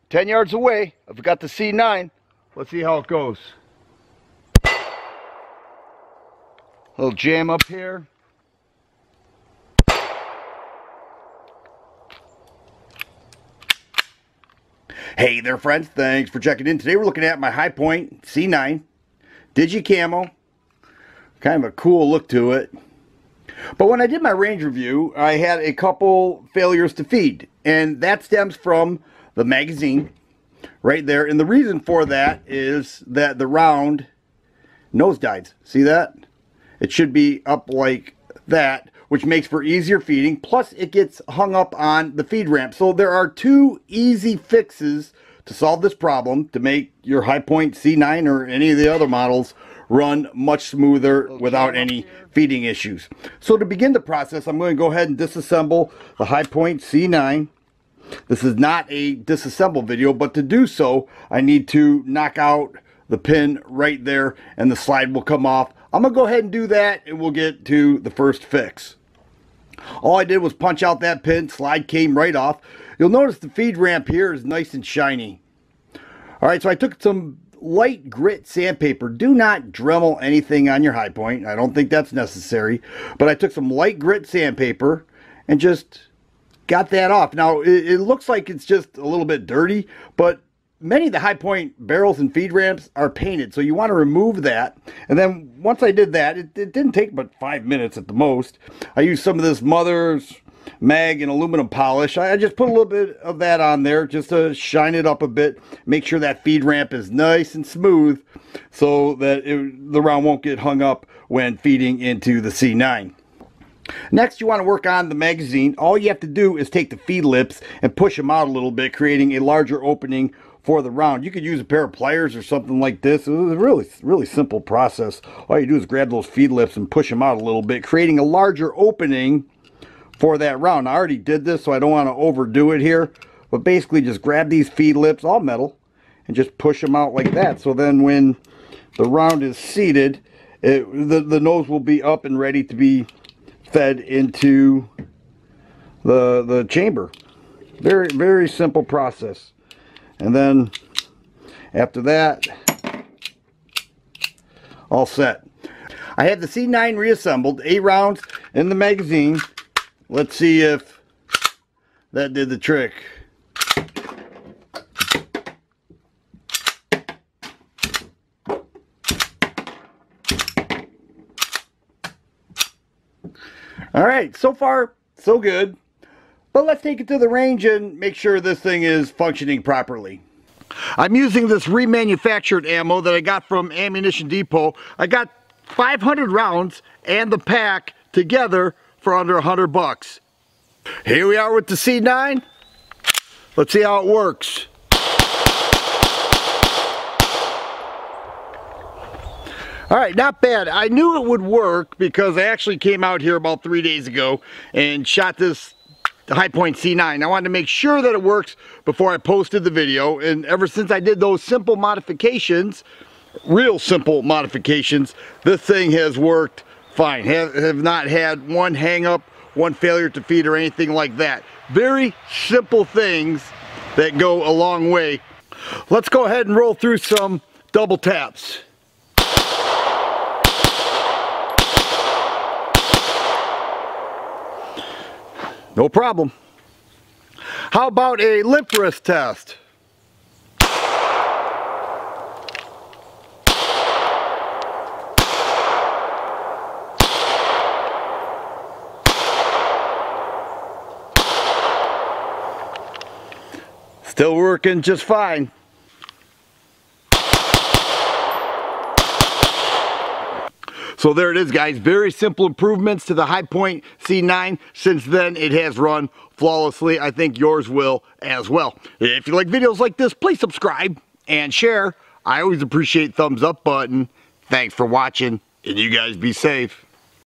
10 yards away. I've got the C9. Let's see how it goes. Little jam up here. Hey there friends, thanks for checking in. Today we're looking at my Hi-Point C9 Digi-Camo. Kind of a cool look to it. But when I did my range review, I had a couple failures to feed. And that stems from the magazine right there. And the reason for that is that the round nosedives. See that? It should be up like that, which makes for easier feeding. Plus it gets hung up on the feed ramp. So there are two easy fixes to solve this problem to make your Hi-Point C9 or any of the other models run much smoother without any feeding issues. So to begin the process, I'm going to go ahead and disassemble the Hi-Point C9. This is not a disassemble video, but to do so, I need to knock out the pin right there and the slide will come off. I'm going to go ahead and do that and we'll get to the first fix. All I did was punch out that pin, slide came right off. You'll notice the feed ramp here is nice and shiny. Alright, so I took some light grit sandpaper. Do not Dremel anything on your Hi-Point. I don't think that's necessary. But I took some light grit sandpaper and just got that off. Now, it looks like it's just a little bit dirty, but many of the Hi-Point barrels and feed ramps are painted, so you want to remove that. And then once I did that, it didn't take but 5 minutes at the most. I used some of this Mother's mag and aluminum polish. I just put a little bit of that on there just to shine it up a bit, make sure that feed ramp is nice and smooth so that the round won't get hung up when feeding into the C9. Next, you want to work on the magazine. All you have to do is take the feed lips and push them out a little bit, creating a larger opening for the round. You could use a pair of pliers or something like this. It was a really simple process. All you do is grab those feed lips and push them out a little bit, creating a larger opening for that round. I already did this, so I don't want to overdo it here. But basically just grab these feed lips, all metal, and just push them out like that. So then when the round is seated, the nose will be up and ready to be fed into the chamber. Very, very simple process. And then after that, all set. I have the C9 reassembled, 8 rounds in the magazine. Let's see if that did the trick. Alright, so far so good. But let's take it to the range and make sure this thing is functioning properly. I'm using this remanufactured ammo that I got from Ammunition Depot. I got 500 rounds and the pack together for under 100 bucks. Here we are with the C9. Let's see how it works. Alright, not bad. I knew it would work because I actually came out here about 3 days ago and shot this Hi-Point C9. I wanted to make sure that it works before I posted the video, and ever since I did those simple modifications, real simple modifications, this thing has worked fine. Have not had one hang up, one failure to feed or anything like that. Very simple things that go a long way. Let's go ahead and roll through some double taps. No problem. How about a limp wrist test? Still working just fine. So there it is, guys. Very simple improvements to the Hi-Point C9. Since then, it has run flawlessly. I think yours will as well. If you like videos like this, please subscribe and share. I always appreciate thumbs up button. Thanks for watching, and you guys be safe.